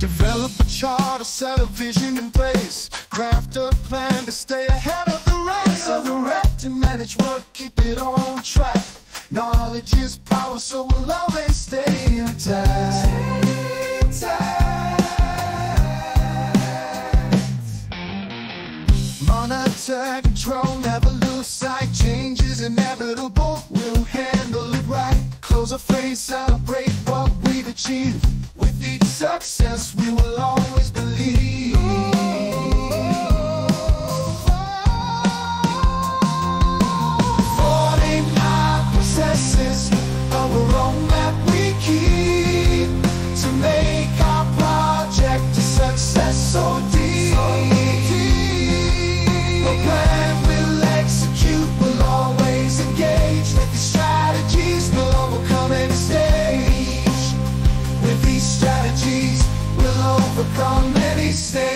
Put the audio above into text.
Develop a chart or set a vision in place. Craft a plan to stay ahead of the race. So direct and manage work, keep it on track. Knowledge is power, so we'll always stay intact. Monitor, control, never lose sight. Change is inevitable, we'll handle it right. Close our face, celebrate what we've achieved. With each success, we will always believe. 49 processes of a roadmap we keep to make our project a success so deep. A plan we'll execute, we'll always engage. With these strategies, we'll overcome any stage. With these strategies, we'll overcome any stage.